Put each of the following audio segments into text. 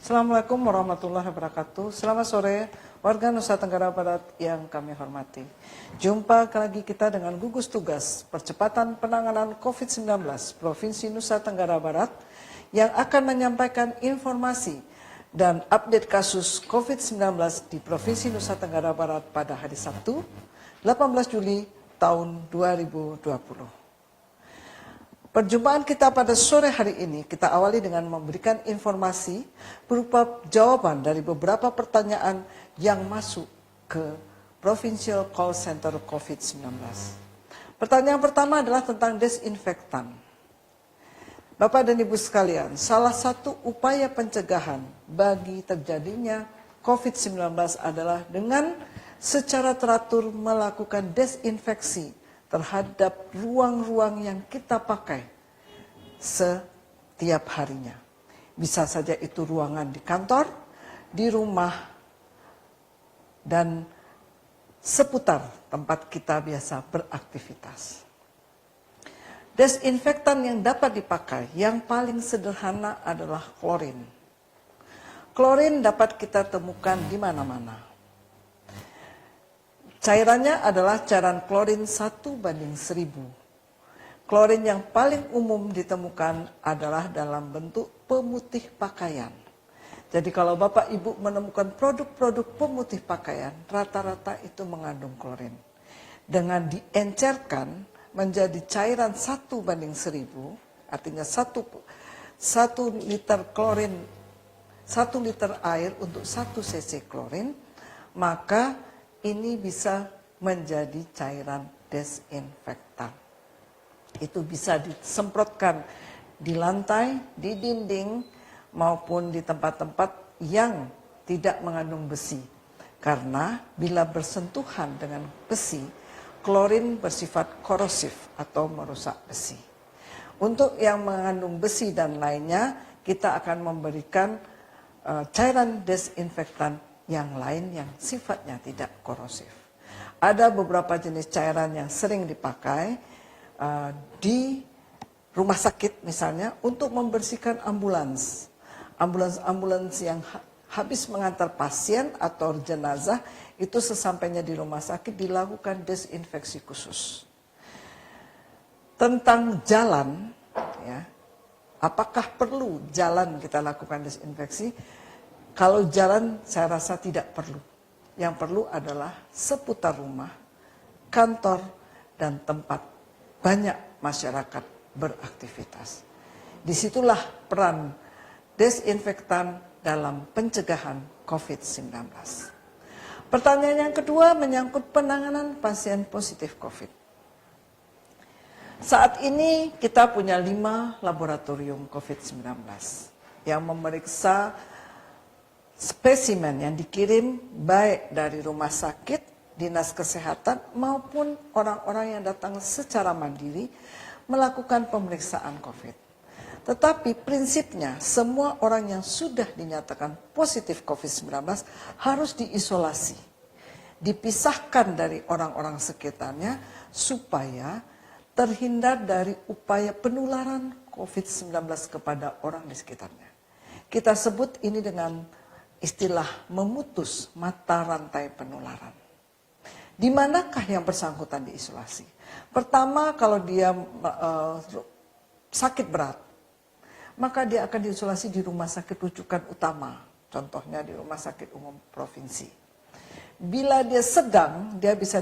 Assalamualaikum warahmatullahi wabarakatuh. Selamat sore warga Nusa Tenggara Barat yang kami hormati. Jumpa lagi kita dengan gugus tugas percepatan penanganan COVID-19 Provinsi Nusa Tenggara Barat yang akan menyampaikan informasi dan update kasus COVID-19 di Provinsi Nusa Tenggara Barat pada hari Sabtu 18 Juli tahun 2020. Perjumpaan kita pada sore hari ini kita awali dengan memberikan informasi berupa jawaban dari beberapa pertanyaan yang masuk ke Provincial Call Center COVID-19. Pertanyaan pertama adalah tentang desinfektan. Bapak dan Ibu sekalian, salah satu upaya pencegahan bagi terjadinya COVID-19 adalah dengan secara teratur melakukan desinfeksi terhadap ruang-ruang yang kita pakai setiap harinya. Bisa saja itu ruangan di kantor, di rumah, dan seputar tempat kita biasa beraktivitas. Desinfektan yang dapat dipakai yang paling sederhana adalah klorin. Klorin dapat kita temukan di mana-mana. Cairannya adalah cairan klorin 1:1000. Klorin yang paling umum ditemukan adalah dalam bentuk pemutih pakaian. Jadi kalau Bapak Ibu menemukan produk-produk pemutih pakaian, rata-rata itu mengandung klorin. Dengan diencerkan menjadi cairan 1:1000, artinya 1 liter klorin, 1 liter air untuk 1 cc klorin, maka ini bisa menjadi cairan desinfektan. Itu bisa disemprotkan di lantai, di dinding, maupun di tempat-tempat yang tidak mengandung besi. Karena bila bersentuhan dengan besi, klorin bersifat korosif atau merusak besi. Untuk yang mengandung besi dan lainnya, kita akan memberikan cairan desinfektan yang lain yang sifatnya tidak korosif. Ada beberapa jenis cairan yang sering dipakai di rumah sakit misalnya untuk membersihkan ambulans. Ambulans yang habis mengantar pasien atau jenazah itu sesampainya di rumah sakit dilakukan desinfeksi khusus. Tentang jalan, ya, apakah perlu jalan kita lakukan desinfeksi? Kalau jalan saya rasa tidak perlu. Yang perlu adalah seputar rumah, kantor, dan tempat banyak masyarakat beraktivitas. Disitulah peran desinfektan dalam pencegahan COVID-19. Pertanyaan yang kedua menyangkut penanganan pasien positif COVID. Saat ini kita punya 5 laboratorium COVID-19 yang memeriksa spesimen yang dikirim baik dari rumah sakit, dinas kesehatan, maupun orang-orang yang datang secara mandiri melakukan pemeriksaan COVID. Tetapi prinsipnya semua orang yang sudah dinyatakan positif COVID-19 harus diisolasi, dipisahkan dari orang-orang sekitarnya supaya terhindar dari upaya penularan COVID-19 kepada orang di sekitarnya. Kita sebut ini dengan istilah memutus mata rantai penularan. Di manakah yang bersangkutan diisolasi? Pertama, kalau dia sakit berat, maka dia akan diisolasi di rumah sakit rujukan utama. Contohnya di rumah sakit umum provinsi. Bila dia sedang, dia bisa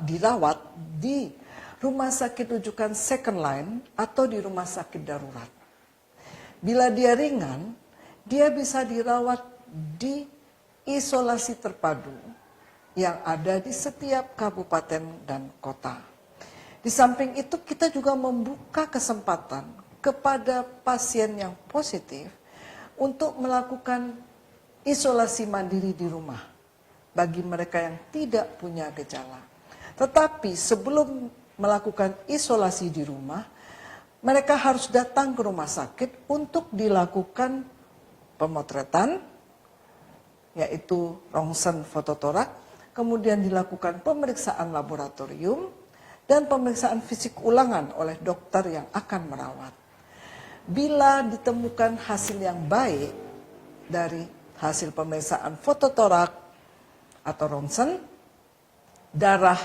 dirawat di rumah sakit rujukan second line atau di rumah sakit darurat. Bila dia ringan, dia bisa dirawat di isolasi terpadu yang ada di setiap kabupaten dan kota. Di samping itu kita juga membuka kesempatan kepada pasien yang positif untuk melakukan isolasi mandiri di rumah bagi mereka yang tidak punya gejala. Tetapi sebelum melakukan isolasi di rumah, mereka harus datang ke rumah sakit untuk dilakukan pemotretan, yaitu rongsen fototorak, kemudian dilakukan pemeriksaan laboratorium, dan pemeriksaan fisik ulangan oleh dokter yang akan merawat. Bila ditemukan hasil yang baik, dari hasil pemeriksaan fototorak atau ronsen, darah,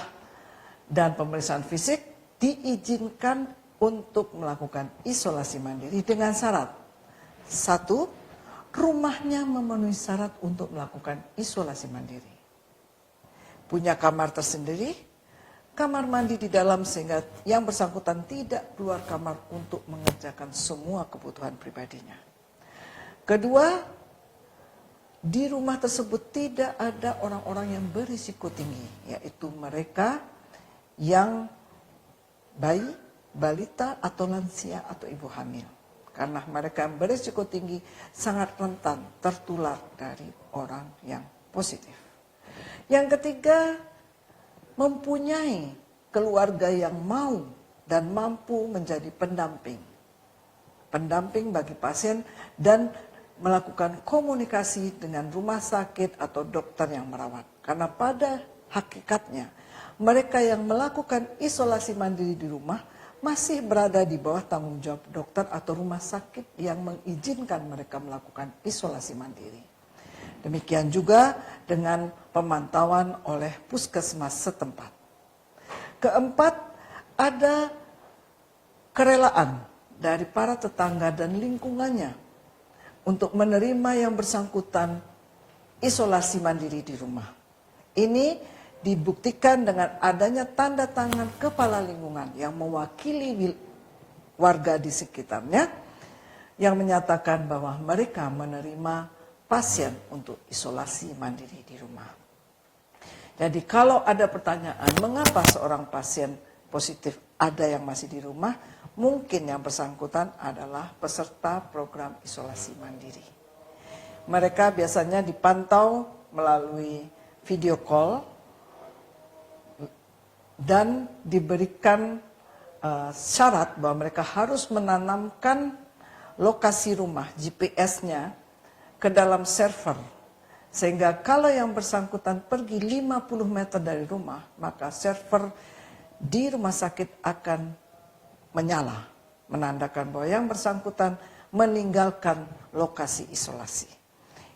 dan pemeriksaan fisik diizinkan untuk melakukan isolasi mandiri dengan syarat. 1, rumahnya memenuhi syarat untuk melakukan isolasi mandiri. Punya kamar tersendiri, kamar mandi di dalam sehingga yang bersangkutan tidak keluar kamar untuk mengerjakan semua kebutuhan pribadinya. Kedua, di rumah tersebut tidak ada orang-orang yang berisiko tinggi, yaitu mereka yang bayi, balita, atau lansia, atau ibu hamil. Karena mereka yang berisiko tinggi sangat rentan tertular dari orang yang positif. Yang ketiga, mempunyai keluarga yang mau dan mampu menjadi pendamping. Pendamping bagi pasien dan melakukan komunikasi dengan rumah sakit atau dokter yang merawat. Karena pada hakikatnya mereka yang melakukan isolasi mandiri di rumah masih berada di bawah tanggung jawab dokter atau rumah sakit yang mengizinkan mereka melakukan isolasi mandiri. Demikian juga dengan pemantauan oleh puskesmas setempat. Keempat, ada kerelaan dari para tetangga dan lingkungannya untuk menerima yang bersangkutan isolasi mandiri di rumah. Ini dibuktikan dengan adanya tanda tangan kepala lingkungan yang mewakili warga di sekitarnya yang menyatakan bahwa mereka menerima pasien untuk isolasi mandiri di rumah. Jadi kalau ada pertanyaan mengapa seorang pasien positif ada yang masih di rumah, mungkin yang bersangkutan adalah peserta program isolasi mandiri. Mereka biasanya dipantau melalui video call dan diberikan syarat bahwa mereka harus menanamkan lokasi rumah GPS-nya ke dalam server. Sehingga kalau yang bersangkutan pergi 50 meter dari rumah, maka server di rumah sakit akan menyala, menandakan bahwa yang bersangkutan meninggalkan lokasi isolasi.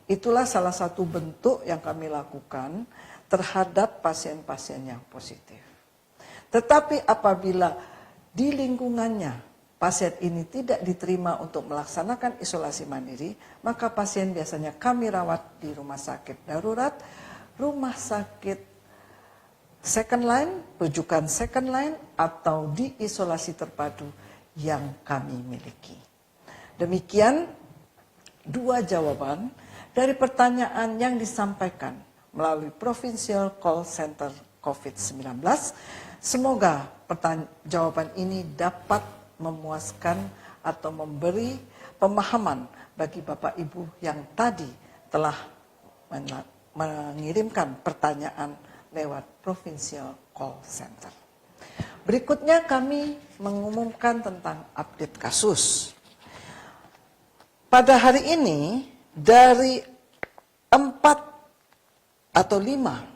Itulah salah satu bentuk yang kami lakukan terhadap pasien-pasien yang positif. Tetapi apabila di lingkungannya pasien ini tidak diterima untuk melaksanakan isolasi mandiri, maka pasien biasanya kami rawat di rumah sakit darurat, rumah sakit second line, rujukan second line, atau di isolasi terpadu yang kami miliki. Demikian dua jawaban dari pertanyaan yang disampaikan melalui Provincial Call Center COVID-19. Semoga jawaban ini dapat memuaskan atau memberi pemahaman bagi Bapak Ibu yang tadi telah mengirimkan pertanyaan lewat Provincial Call Center. Berikutnya kami mengumumkan tentang update kasus. Pada hari ini dari 4 atau 5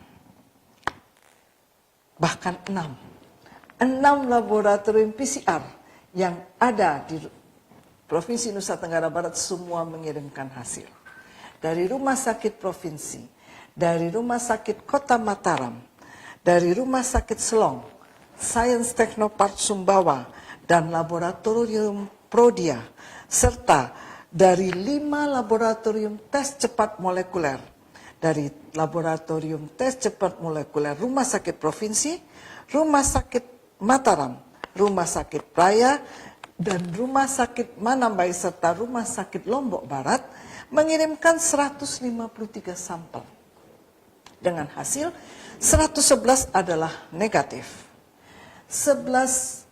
bahkan 6 laboratorium PCR yang ada di Provinsi Nusa Tenggara Barat semua mengirimkan hasil. Dari Rumah Sakit Provinsi, dari Rumah Sakit Kota Mataram, dari Rumah Sakit Selong, Sains Teknopark Sumbawa, dan Laboratorium Prodia, serta dari 5 laboratorium tes cepat molekuler, dari Laboratorium Tes Cepat Molekuler Rumah Sakit Provinsi, Rumah Sakit Mataram, Rumah Sakit Praya, dan Rumah Sakit Manambai serta Rumah Sakit Lombok Barat mengirimkan 153 sampel. Dengan hasil 111 adalah negatif. 11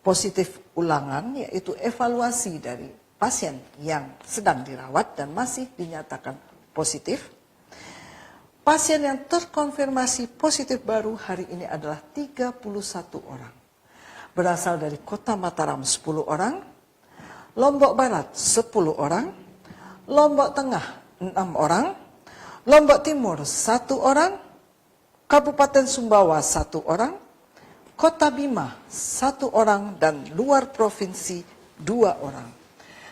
positif ulangan, yaitu evaluasi dari pasien yang sedang dirawat dan masih dinyatakan positif. Pasien yang terkonfirmasi positif baru hari ini adalah 31 orang. Berasal dari Kota Mataram 10 orang, Lombok Barat 10 orang, Lombok Tengah 6 orang, Lombok Timur 1 orang, Kabupaten Sumbawa 1 orang, Kota Bima 1 orang, dan luar provinsi 2 orang.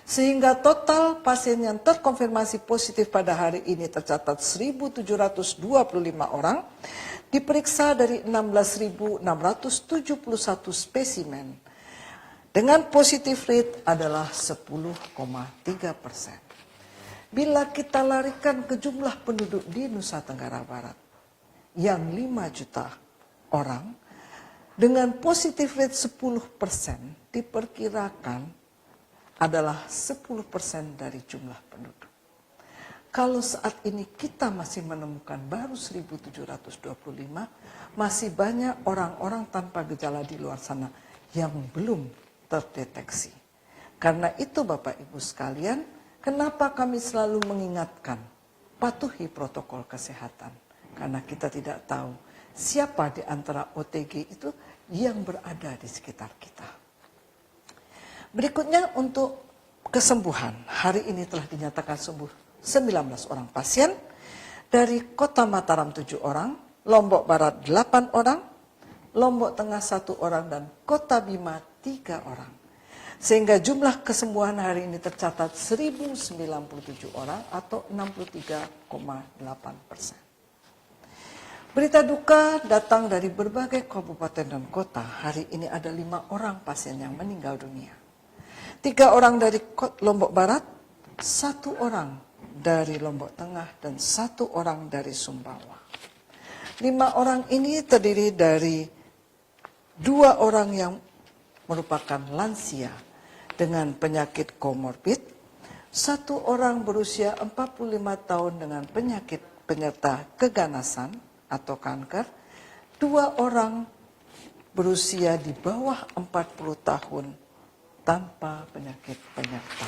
Sehingga total pasien yang terkonfirmasi positif pada hari ini tercatat 1.725 orang, diperiksa dari 16.671 spesimen. Dengan positif rate adalah 10,3%. Bila kita larikan ke jumlah penduduk di Nusa Tenggara Barat, yang 5 juta orang, dengan positif rate 10%, diperkirakan adalah 10% dari jumlah penduduk. Kalau saat ini kita masih menemukan baru 1.725, masih banyak orang-orang tanpa gejala di luar sana yang belum terdeteksi. Karena itu Bapak Ibu sekalian, kenapa kami selalu mengingatkan, patuhi protokol kesehatan. Karena kita tidak tahu siapa di antara OTG itu yang berada di sekitar kita. Berikutnya untuk kesembuhan. Hari ini telah dinyatakan sembuh 19 orang pasien. Dari Kota Mataram 7 orang, Lombok Barat 8 orang, Lombok Tengah 1 orang, dan Kota Bima 3 orang. Sehingga jumlah kesembuhan hari ini tercatat 1.097 orang atau 63,8%. Berita duka datang dari berbagai kabupaten dan kota. Hari ini ada 5 orang pasien yang meninggal dunia. 3 orang dari Lombok Barat, 1 orang dari Lombok Tengah, dan 1 orang dari Sumbawa. 5 orang ini terdiri dari 2 orang yang merupakan lansia dengan penyakit komorbid, 1 orang berusia 45 tahun dengan penyakit penyerta keganasan atau kanker, 2 orang berusia di bawah 40 tahun tanpa penyakit penyerta.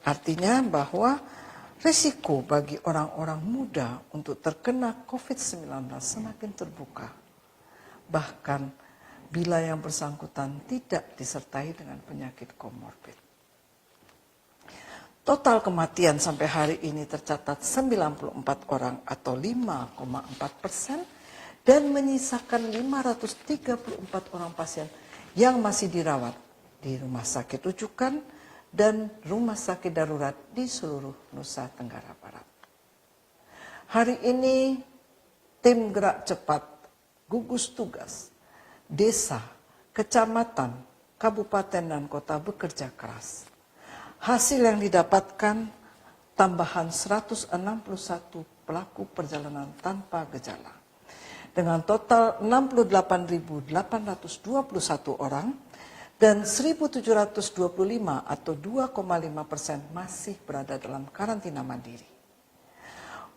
Artinya bahwa risiko bagi orang-orang muda untuk terkena COVID-19 semakin terbuka. Bahkan bila yang bersangkutan tidak disertai dengan penyakit komorbid. Total kematian sampai hari ini tercatat 94 orang atau 5,4%, dan menyisakan 534 orang pasien yang masih dirawat di rumah sakit rujukan dan rumah sakit darurat di seluruh Nusa Tenggara Barat. Hari ini tim gerak cepat, gugus tugas, desa, kecamatan, kabupaten dan kota bekerja keras. Hasil yang didapatkan tambahan 161 pelaku perjalanan tanpa gejala. Dengan total 68.821 orang dan 1.725 atau 2,5% masih berada dalam karantina mandiri.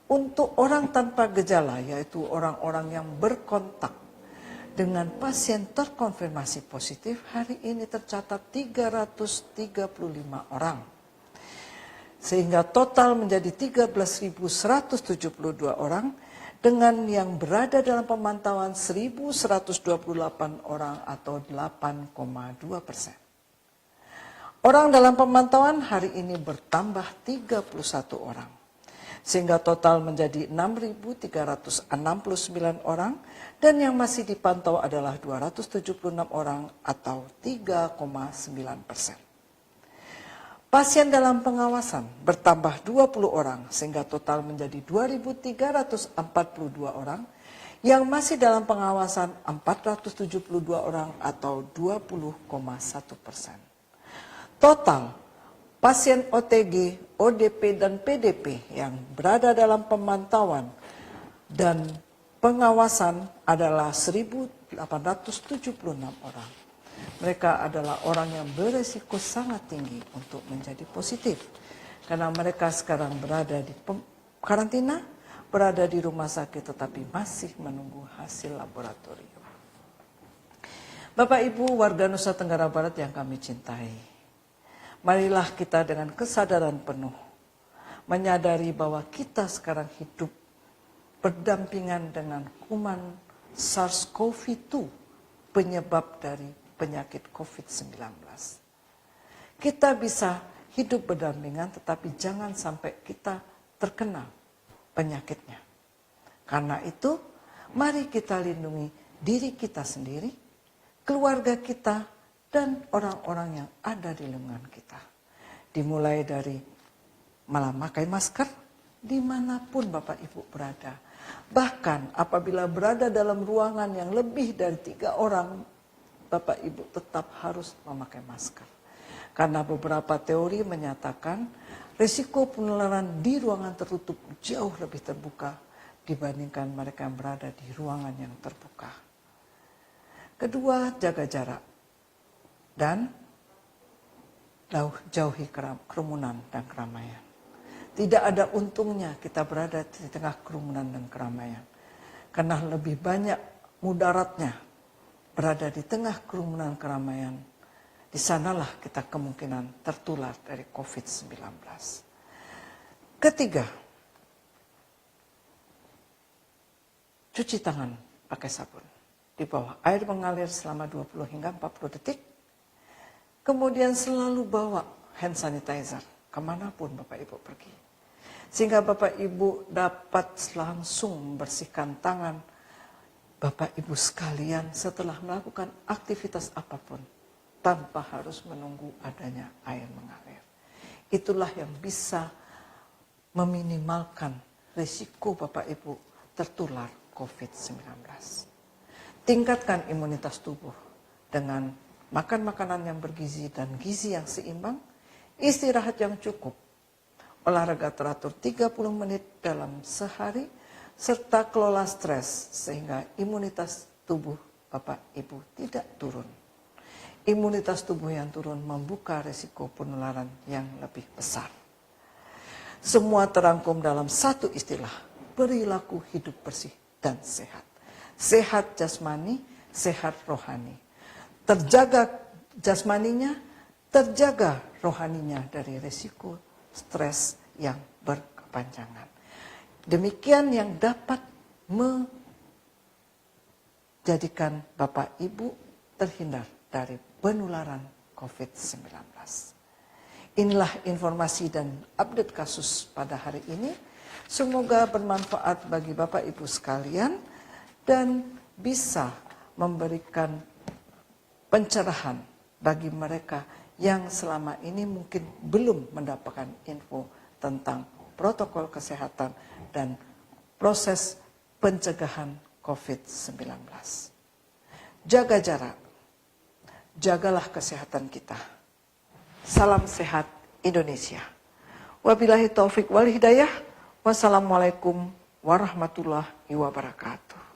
Untuk orang tanpa gejala, yaitu orang-orang yang berkontak dengan pasien terkonfirmasi positif, hari ini tercatat 335 orang. Sehingga total menjadi 13.172 orang, dengan yang berada dalam pemantauan 1.128 orang atau 8,2%. Orang dalam pemantauan hari ini bertambah 31 orang. Sehingga total menjadi 6.369 orang, dan yang masih dipantau adalah 276 orang atau 3,9%. Pasien dalam pengawasan bertambah 20 orang sehingga total menjadi 2.342 orang, yang masih dalam pengawasan 472 orang atau 20,1%. Total pasien OTG, ODP, dan PDP yang berada dalam pemantauan dan pengawasan adalah 1.876 orang. Mereka adalah orang yang beresiko sangat tinggi untuk menjadi positif. Karena mereka sekarang berada di karantina, berada di rumah sakit tetapi masih menunggu hasil laboratorium. Bapak Ibu warga Nusa Tenggara Barat yang kami cintai, marilah kita dengan kesadaran penuh menyadari bahwa kita sekarang hidup berdampingan dengan kuman SARS-CoV-2, penyebab dari penyakit COVID-19. Kita bisa hidup berdampingan, tetapi jangan sampai kita terkena penyakitnya. Karena itu, mari kita lindungi diri kita sendiri, keluarga kita, dan orang-orang yang ada di lingkungan kita. Dimulai dari malah pakai masker dimanapun Bapak Ibu berada. Bahkan apabila berada dalam ruangan yang lebih dari 3 orang, Bapak Ibu tetap harus memakai masker. Karena beberapa teori menyatakan risiko penularan di ruangan tertutup jauh lebih terbuka dibandingkan mereka yang berada di ruangan yang terbuka. Kedua, jaga jarak dan jauhi kerumunan dan keramaian. Tidak ada untungnya kita berada di tengah kerumunan dan keramaian. Karena lebih banyak mudaratnya berada di tengah kerumunan keramaian. Di sanalah kita kemungkinan tertular dari COVID-19. Ketiga, cuci tangan pakai sabun. Di bawah air mengalir selama 20 hingga 40 detik. Kemudian selalu bawa hand sanitizer kemanapun Bapak Ibu pergi. Sehingga Bapak Ibu dapat langsung membersihkan tangan Bapak Ibu sekalian setelah melakukan aktivitas apapun. Tanpa harus menunggu adanya air mengalir. Itulah yang bisa meminimalkan risiko Bapak Ibu tertular COVID-19. Tingkatkan imunitas tubuh dengan makan makanan yang bergizi dan gizi yang seimbang, istirahat yang cukup, olahraga teratur 30 menit dalam sehari, serta kelola stres sehingga imunitas tubuh Bapak Ibu tidak turun. Imunitas tubuh yang turun membuka risiko penularan yang lebih besar. Semua terangkum dalam satu istilah, perilaku hidup bersih dan sehat. Sehat jasmani, sehat rohani. Terjaga jasmaninya, terjaga rohaninya dari risiko stres yang berkepanjangan. Demikian yang dapat menjadikan Bapak Ibu terhindar dari penularan COVID-19. Inilah informasi dan update kasus pada hari ini. Semoga bermanfaat bagi Bapak Ibu sekalian dan bisa memberikan pencerahan bagi mereka yang selama ini mungkin belum mendapatkan info tentang protokol kesehatan dan proses pencegahan COVID-19. Jaga jarak, jagalah kesehatan kita. Salam sehat Indonesia. Wabillahi taufik wal hidayah. Wassalamualaikum warahmatullahi wabarakatuh.